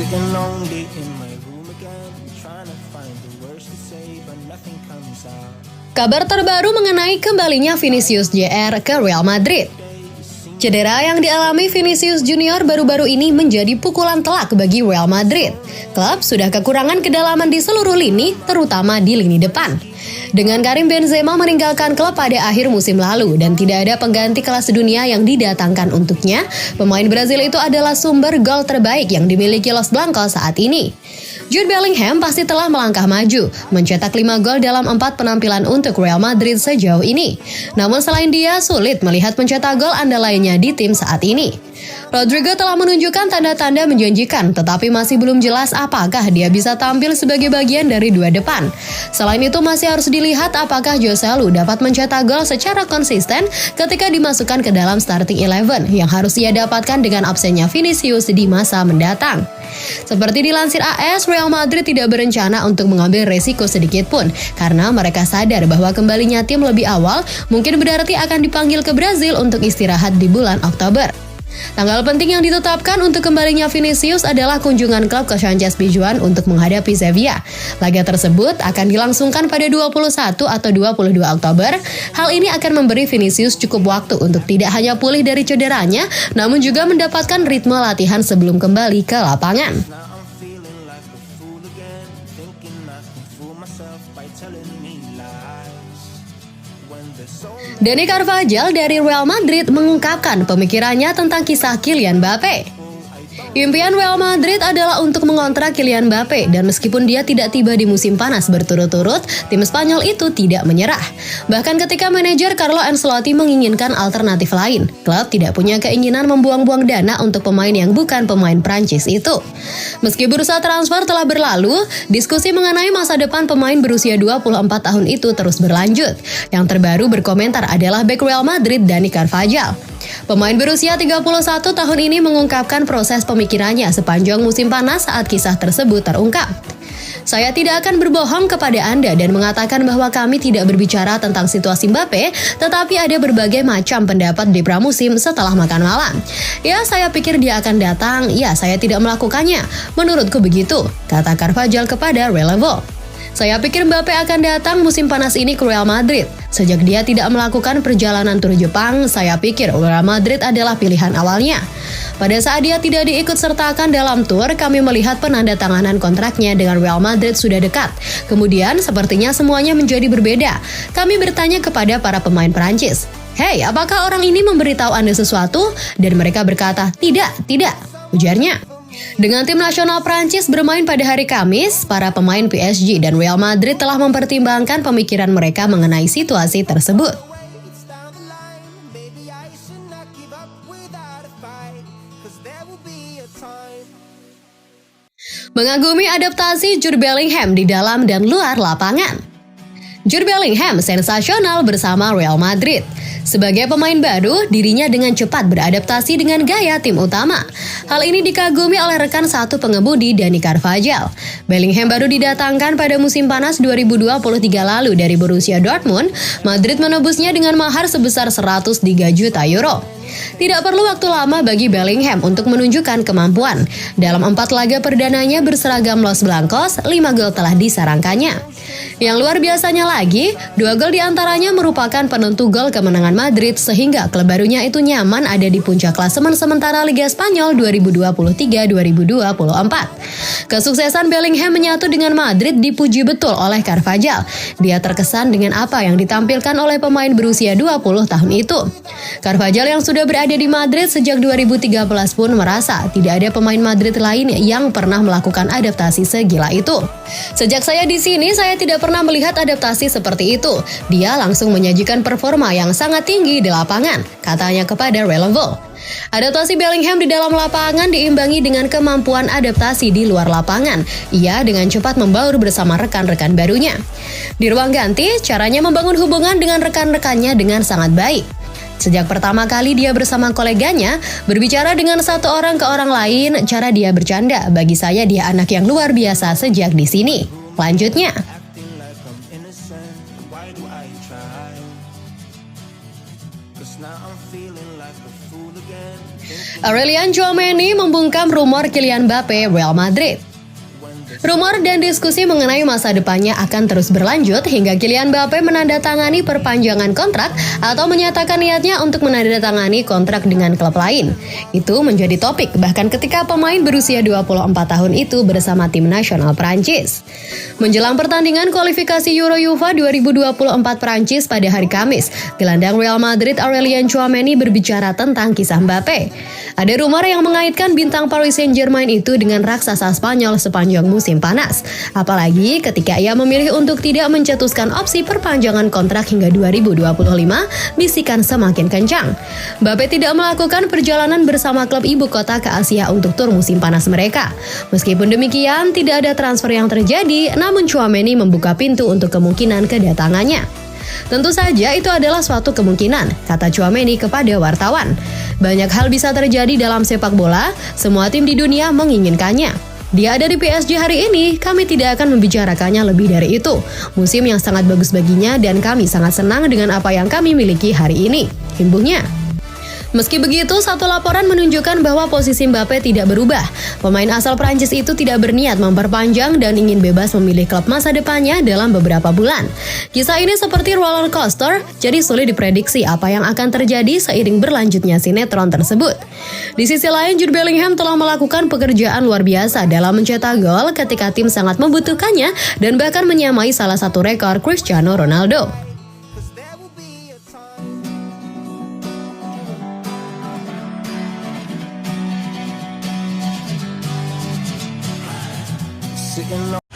Sitting lonely in my room again, trying to find the words to say, but nothing comes out. Kabar terbaru mengenai kembalinya Vinicius Jr. ke Real Madrid. Cedera yang dialami Vinicius Junior baru-baru ini menjadi pukulan telak bagi Real Madrid. Klub sudah kekurangan kedalaman di seluruh lini, terutama di lini depan. Dengan Karim Benzema meninggalkan klub pada akhir musim lalu dan tidak ada pengganti kelas dunia yang didatangkan untuknya, pemain Brazil itu adalah sumber gol terbaik yang dimiliki Los Blancos saat ini. Jude Bellingham pasti telah melangkah maju, mencetak 5 gol dalam 4 penampilan untuk Real Madrid sejauh ini. Namun selain dia, sulit melihat pencetak gol andalanya di tim saat ini. Rodrigo telah menunjukkan tanda-tanda menjanjikan, tetapi masih belum jelas apakah dia bisa tampil sebagai bagian dari dua depan. Selain itu masih harus dilihat apakah Joselu dapat mencetak gol secara konsisten ketika dimasukkan ke dalam starting 11 yang harus ia dapatkan dengan absennya Vinicius di masa mendatang. Seperti dilansir AS, Real Madrid tidak berencana untuk mengambil resiko sedikit pun karena mereka sadar bahwa kembalinya tim lebih awal mungkin berarti akan dipanggil ke Brazil untuk istirahat di bulan Oktober. Tanggal penting yang ditetapkan untuk kembalinya Vinicius adalah kunjungan klub ke Sanchez Pizjuan untuk menghadapi Sevilla. Laga tersebut akan dilangsungkan pada 21 atau 22 Oktober. Hal ini akan memberi Vinicius cukup waktu untuk tidak hanya pulih dari cederanya, namun juga mendapatkan ritme latihan sebelum kembali ke lapangan. Now I'm feeling like a fool again, thinking I can fool myself by telling me lies. When there's so Dani Carvajal dari Real Madrid mengungkapkan pemikirannya tentang kisah Kylian Mbappe. Impian Real Madrid adalah untuk mengontrak Kylian Mbappe dan meskipun dia tidak tiba di musim panas berturut-turut, tim Spanyol itu tidak menyerah. Bahkan ketika manajer Carlo Ancelotti menginginkan alternatif lain, klub tidak punya keinginan membuang-buang dana untuk pemain yang bukan pemain Prancis itu. Meski bursa transfer telah berlalu, diskusi mengenai masa depan pemain berusia 24 tahun itu terus berlanjut. Yang terbaru berkomentar adalah bek Real Madrid Dani Carvajal. Pemain berusia 31 tahun ini mengungkapkan proses pemikirannya sepanjang musim panas saat kisah tersebut terungkap. Saya tidak akan berbohong kepada Anda dan mengatakan bahwa kami tidak berbicara tentang situasi Mbappe, tetapi ada berbagai macam pendapat di pramusim setelah makan malam. Ya, saya pikir dia akan datang, ya saya tidak melakukannya. Menurutku begitu, kata Carvajal kepada Relevo. Saya pikir Mbappe akan datang musim panas ini ke Real Madrid. Sejak dia tidak melakukan perjalanan tur Jepang, saya pikir Real Madrid adalah pilihan awalnya. Pada saat dia tidak diikut sertakan dalam tur, kami melihat penandatanganan kontraknya dengan Real Madrid sudah dekat. Kemudian, sepertinya semuanya menjadi berbeda. Kami bertanya kepada para pemain Prancis, "Hei, apakah orang ini memberitahu Anda sesuatu?" Dan mereka berkata, tidak, ujarnya. Dengan tim nasional Prancis bermain pada hari Kamis, para pemain PSG dan Real Madrid telah mempertimbangkan pemikiran mereka mengenai situasi tersebut. it's down the line, baby I should not give up without a fight, 'cause there will be a time. Mengagumi adaptasi Jude Bellingham di dalam dan luar lapangan. Jude Bellingham sensasional bersama Real Madrid. Sebagai pemain baru, dirinya dengan cepat beradaptasi dengan gaya tim utama. Hal ini dikagumi oleh rekan satu pengemudi Dani Carvajal. Bellingham baru didatangkan pada musim panas 2023 lalu dari Borussia Dortmund. Madrid menebusnya dengan mahar sebesar 103 juta euro. Tidak perlu waktu lama bagi Bellingham untuk menunjukkan kemampuan. Dalam 4 laga perdananya berseragam Los Blancos, 5 gol telah disarangkannya. Yang luar biasanya lagi, 2 gol diantaranya merupakan penentu gol kemenangan Madrid sehingga klub barunya itu nyaman ada di puncak klasemen sementara Liga Spanyol 2023-2024. Kesuksesan Bellingham menyatu dengan Madrid dipuji betul oleh Carvajal. Dia terkesan dengan apa yang ditampilkan oleh pemain berusia 20 tahun itu. Carvajal yang sudah berada di Madrid sejak 2013 pun merasa tidak ada pemain Madrid lain yang pernah melakukan adaptasi segila itu. Sejak saya di sini, saya tidak pernah melihat adaptasi seperti itu. Dia langsung menyajikan performa yang sangat tinggi di lapangan, katanya kepada Relevo. Adaptasi Bellingham di dalam lapangan diimbangi dengan kemampuan adaptasi di luar lapangan. Ia dengan cepat membaur bersama rekan-rekan barunya. Di ruang ganti, caranya membangun hubungan dengan rekan-rekannya dengan sangat baik. Sejak pertama kali dia bersama koleganya, berbicara dengan satu orang ke orang lain, cara dia bercanda, bagi saya dia anak yang luar biasa sejak di sini. Lanjutnya, Acting like I'm innocent, why do I try? 'Cause now I'm feeling like a fool again. Aurelien Tchouameni membungkam rumor Kylian Mbappe Real Madrid. Rumor dan diskusi mengenai masa depannya akan terus berlanjut hingga Kylian Mbappe menandatangani perpanjangan kontrak atau menyatakan niatnya untuk menandatangani kontrak dengan klub lain. Itu menjadi topik bahkan ketika pemain berusia 24 tahun itu bersama tim nasional Prancis. Menjelang pertandingan kualifikasi Euro UEFA 2024 Prancis pada hari Kamis, gelandang Real Madrid Aurelien Tchouameni berbicara tentang kisah Mbappe. Ada rumor yang mengaitkan bintang Paris Saint-Germain itu dengan raksasa Spanyol sepanjang musim panas. Apalagi ketika ia memilih untuk tidak mencetuskan opsi perpanjangan kontrak hingga 2025, bisikan semakin kencang. Mbappe tidak melakukan perjalanan bersama klub ibu kota ke Asia untuk tur musim panas mereka. Meskipun demikian, tidak ada transfer yang terjadi, namun Tchouameni membuka pintu untuk kemungkinan kedatangannya. Tentu saja itu adalah suatu kemungkinan, kata Tchouameni kepada wartawan. Banyak hal bisa terjadi dalam sepak bola, semua tim di dunia menginginkannya. Dia ada di PSG hari ini, kami tidak akan membicarakannya lebih dari itu. Musim yang sangat bagus baginya dan kami sangat senang dengan apa yang kami miliki hari ini, imbuhnya. Meski begitu, satu laporan menunjukkan bahwa posisi Mbappe tidak berubah. Pemain asal Prancis itu tidak berniat memperpanjang dan ingin bebas memilih klub masa depannya dalam beberapa bulan. Kisah ini seperti roller coaster, jadi sulit diprediksi apa yang akan terjadi seiring berlanjutnya sinetron tersebut. Di sisi lain, Jude Bellingham telah melakukan pekerjaan luar biasa dalam mencetak gol ketika tim sangat membutuhkannya dan bahkan menyamai salah satu rekor Cristiano Ronaldo. Sitting